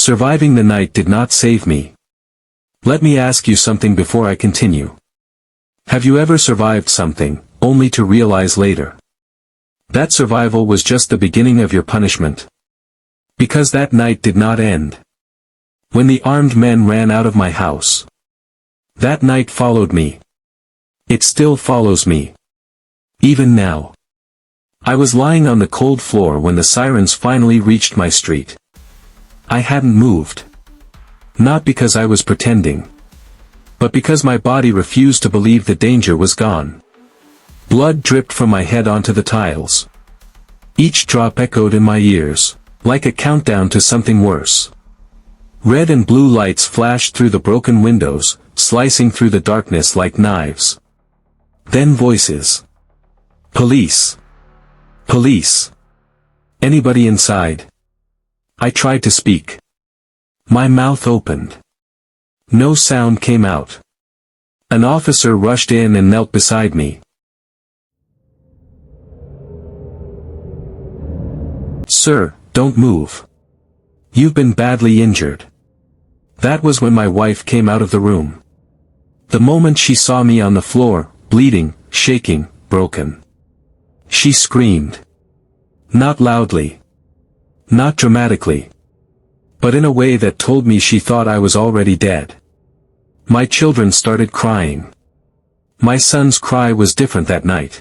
Surviving the night did not save me. Let me ask you something before I continue. Have you ever survived something, only to realize later that survival was just the beginning of your punishment? Because that night did not end when the armed men ran out of my house. That night followed me. It still follows me. Even now. I was lying on the cold floor when the sirens finally reached my street. I hadn't moved. Not because I was pretending, but because my body refused to believe the danger was gone. Blood dripped from my head onto the tiles. Each drop echoed in my ears, like a countdown to something worse. Red and blue lights flashed through the broken windows, slicing through the darkness like knives. Then voices. Police. Police. Anybody inside? I tried to speak. My mouth opened. No sound came out. An officer rushed in and knelt beside me. Sir, don't move. You've been badly injured. That was when my wife came out of the room. The moment she saw me on the floor, bleeding, shaking, broken, she screamed. Not loudly. Not dramatically. But in a way that told me she thought I was already dead. My children started crying. My son's cry was different that night.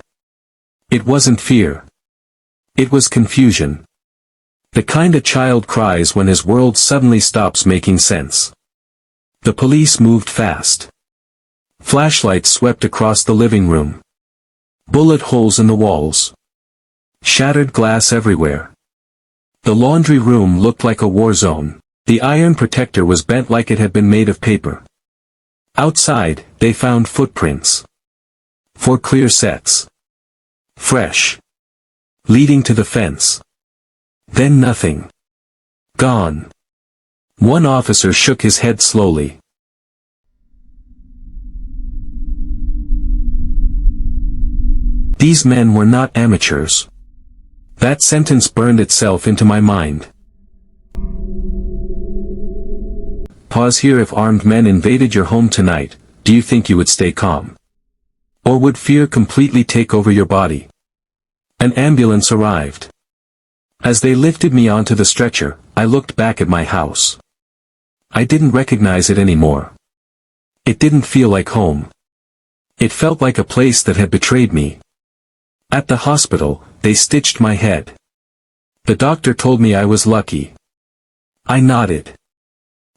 It wasn't fear. It was confusion. The kind a child cries when his world suddenly stops making sense. The police moved fast. Flashlights swept across the living room. Bullet holes in the walls. Shattered glass everywhere. The laundry room looked like a war zone. The iron protector was bent like it had been made of paper. Outside, they found footprints. 4 clear sets. Fresh. Leading to the fence. Then nothing. Gone. One officer shook his head slowly. These men were not amateurs. That sentence burned itself into my mind. Pause here. If armed men invaded your home tonight, do you think you would stay calm? Or would fear completely take over your body? An ambulance arrived. As they lifted me onto the stretcher, I looked back at my house. I didn't recognize it anymore. It didn't feel like home. It felt like a place that had betrayed me. At the hospital, they stitched my head. The doctor told me I was lucky. I nodded.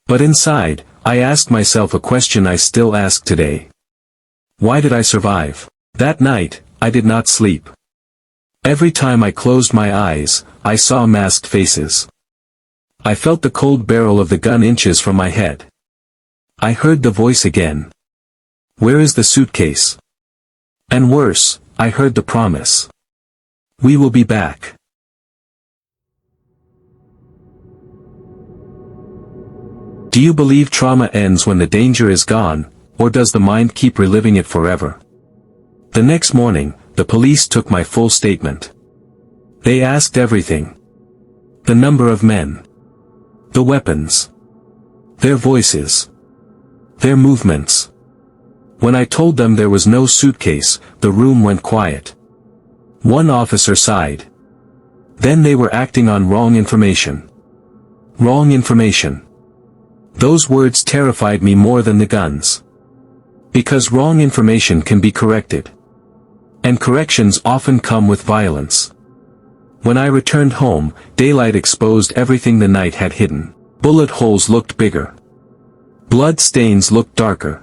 But inside, I asked myself a question I still ask today. Why did I survive? That night, I did not sleep. Every time I closed my eyes, I saw masked faces. I felt the cold barrel of the gun inches from my head. I heard the voice again. Where is the suitcase? And worse, I heard the promise. We will be back. Do you believe trauma ends when the danger is gone, or does the mind keep reliving it forever? The next morning, the police took my full statement. They asked everything. The number of men. The weapons. Their voices. Their movements. When I told them there was no suitcase, the room went quiet. One officer sighed. Then they were acting on wrong information. Wrong information. Those words terrified me more than the guns. Because wrong information can be corrected. And corrections often come with violence. When I returned home, daylight exposed everything the night had hidden. Bullet holes looked bigger. Blood stains looked darker.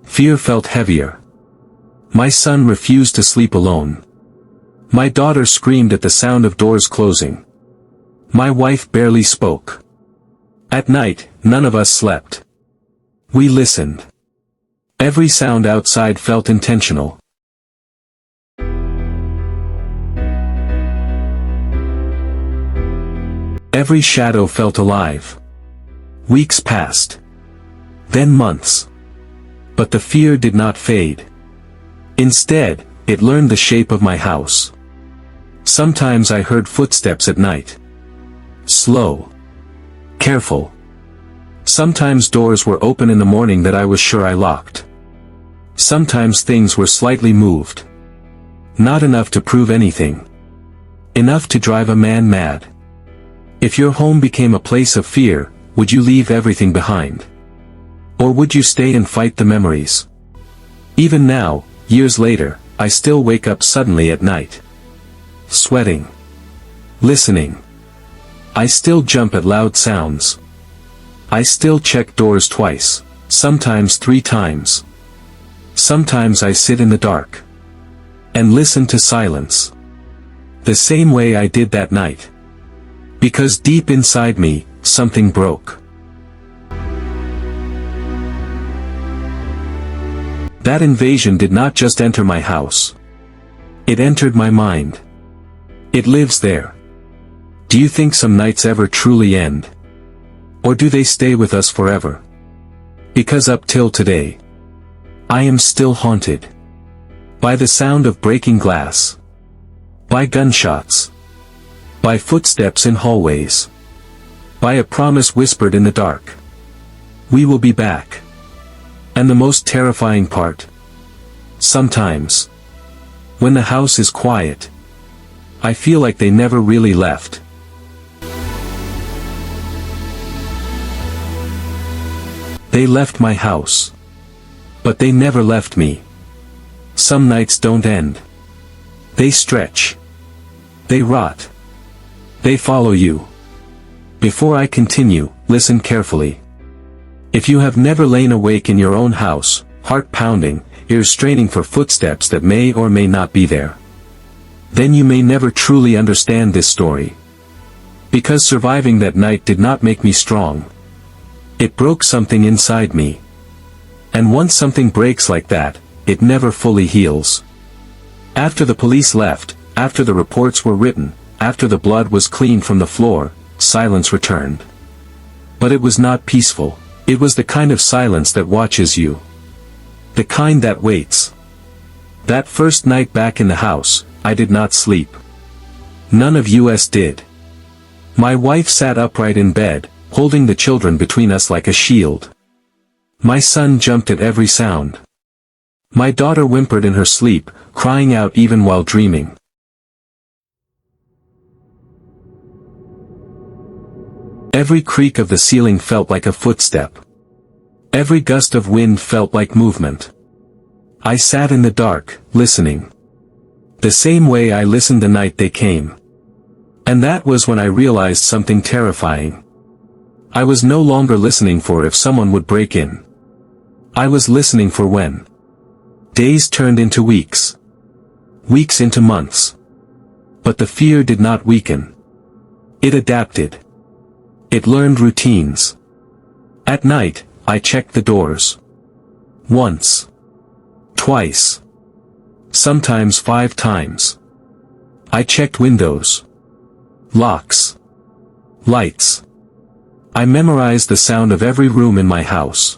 Fear felt heavier. My son refused to sleep alone. My daughter screamed at the sound of doors closing. My wife barely spoke. At night, none of us slept. We listened. Every sound outside felt intentional. Every shadow felt alive. Weeks passed. Then months. But the fear did not fade. Instead, it learned the shape of my house. Sometimes I heard footsteps at night. Slow. Careful. Sometimes doors were open in the morning that I was sure I locked. Sometimes things were slightly moved. Not enough to prove anything. Enough to drive a man mad. If your home became a place of fear, would you leave everything behind? Or would you stay and fight the memories? Even now, years later, I still wake up suddenly at night. Sweating. Listening. I still jump at loud sounds. I still check doors twice, sometimes 3 times. Sometimes I sit in the dark. And listen to silence. The same way I did that night. Because deep inside me, something broke. That invasion did not just enter my house. It entered my mind. It lives there. Do you think some nights ever truly end? Or do they stay with us forever? Because up till today, I am still haunted. By the sound of breaking glass. By gunshots. By footsteps in hallways. By a promise whispered in the dark. We will be back. And the most terrifying part. Sometimes, when the house is quiet, I feel like they never really left. They left my house. But they never left me. Some nights don't end. They stretch. They rot. They follow you. Before I continue, listen carefully. If you have never lain awake in your own house, heart pounding, ears straining for footsteps that may or may not be there, then you may never truly understand this story. Because surviving that night did not make me strong. It broke something inside me. And once something breaks like that, it never fully heals. After the police left, after the reports were written, after the blood was cleaned from the floor, silence returned. But it was not peaceful. It was the kind of silence that watches you. The kind that waits. That first night back in the house, I did not sleep. None of us did. My wife sat upright in bed, holding the children between us like a shield. My son jumped at every sound. My daughter whimpered in her sleep, crying out even while dreaming. Every creak of the ceiling felt like a footstep. Every gust of wind felt like movement. I sat in the dark, listening. The same way I listened the night they came. And that was when I realized something terrifying. I was no longer listening for if someone would break in. I was listening for when days turned into weeks. Weeks into months. But the fear did not weaken. It adapted. It learned routines. At night, I checked the doors. Once. Twice. Sometimes 5 times. I checked windows. Locks. Lights. I memorized the sound of every room in my house.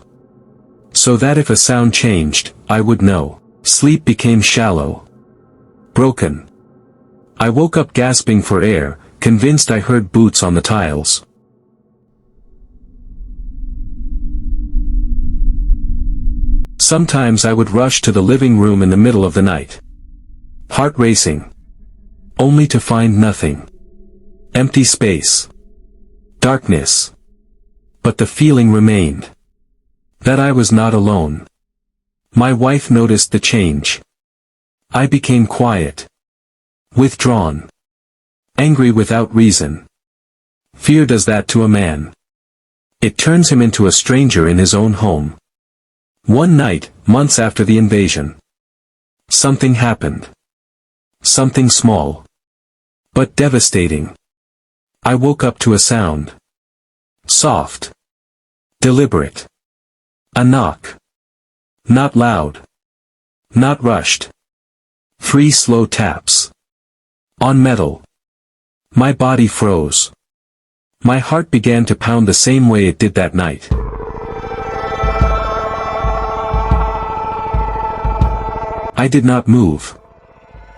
So that if a sound changed, I would know. Sleep became shallow. Broken. I woke up gasping for air, convinced I heard boots on the tiles. Sometimes I would rush to the living room in the middle of the night. Heart racing. Only to find nothing. Empty space. Darkness. But the feeling remained. That I was not alone. My wife noticed the change. I became quiet. Withdrawn. Angry without reason. Fear does that to a man. It turns him into a stranger in his own home. One night, months after the invasion, something happened. Something small. But devastating. I woke up to a sound. Soft. Deliberate. A knock. Not loud. Not rushed. 3 slow taps. On metal. My body froze. My heart began to pound the same way it did that night. I did not move.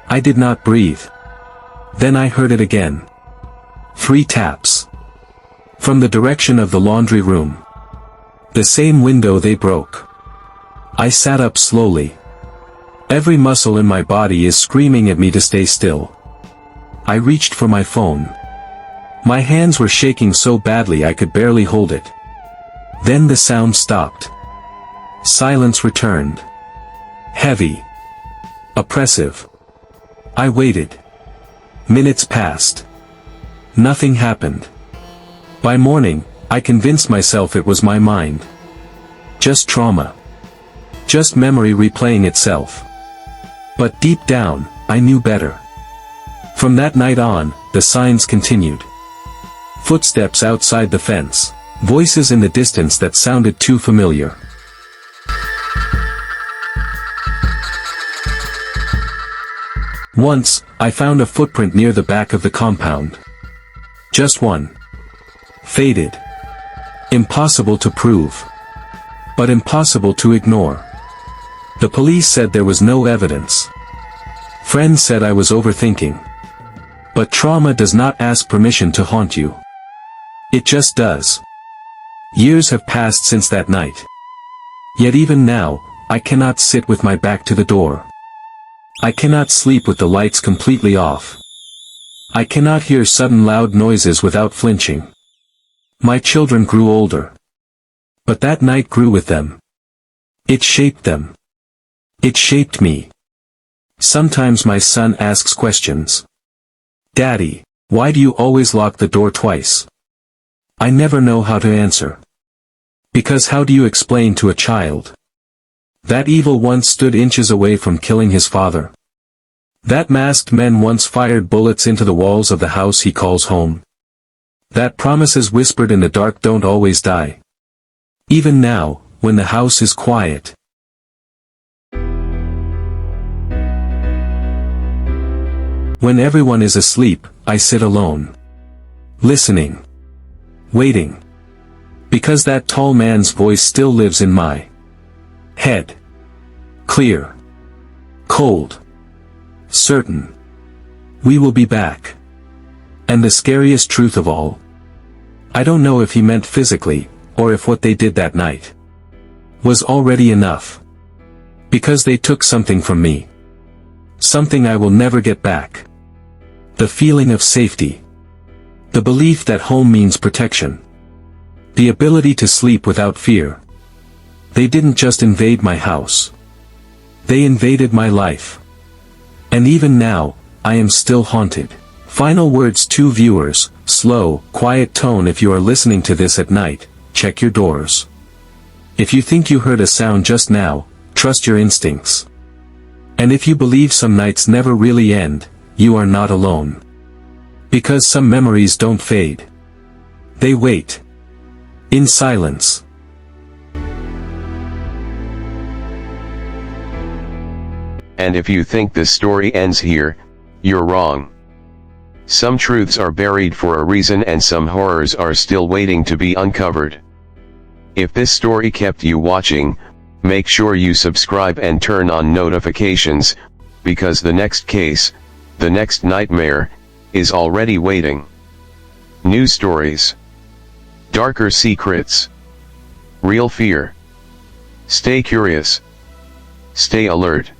I did not breathe. Then I heard it again. 3 taps. From the direction of the laundry room. The same window they broke. I sat up slowly. Every muscle in my body is screaming at me to stay still. I reached for my phone. My hands were shaking so badly I could barely hold it. Then the sound stopped. Silence returned. Heavy. Oppressive. I waited. Minutes passed. Nothing happened. By morning, I convinced myself it was my mind. Just trauma. Just memory replaying itself. But deep down, I knew better. From that night on, the signs continued. Footsteps outside the fence. Voices in the distance that sounded too familiar. Once, I found a footprint near the back of the compound. Just one. Faded. Impossible to prove. But impossible to ignore. The police said there was no evidence. Friends said I was overthinking. But trauma does not ask permission to haunt you. It just does. Years have passed since that night. Yet even now, I cannot sit with my back to the door. I cannot sleep with the lights completely off. I cannot hear sudden loud noises without flinching. My children grew older. But that night grew with them. It shaped them. It shaped me. Sometimes my son asks questions. Daddy, why do you always lock the door twice? I never know how to answer. Because how do you explain to a child? That evil once stood inches away from killing his father. That masked men once fired bullets into the walls of the house he calls home. That promises whispered in the dark don't always die. Even now, when the house is quiet. When everyone is asleep, I sit alone. Listening. Waiting. Because that tall man's voice still lives in my head. Clear. Cold. Certain. We will be back. And the scariest truth of all. I don't know if he meant physically, or if what they did that night was already enough. Because they took something from me. Something I will never get back. The feeling of safety. The belief that home means protection. The ability to sleep without fear. They didn't just invade my house. They invaded my life. And even now, I am still haunted. Final words to viewers, slow, quiet tone. If you are listening to this at night, check your doors. If you think you heard a sound just now, trust your instincts. And if you believe some nights never really end, you are not alone. Because some memories don't fade. They wait. In silence. And if you think this story ends here, you're wrong. Some truths are buried for a reason and some horrors are still waiting to be uncovered. If this story kept you watching, make sure you subscribe and turn on notifications, because the next case, the next nightmare, is already waiting. New stories. Darker secrets. Real fear. Stay curious. Stay alert.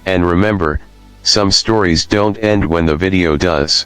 And remember, some stories don't end when the video does.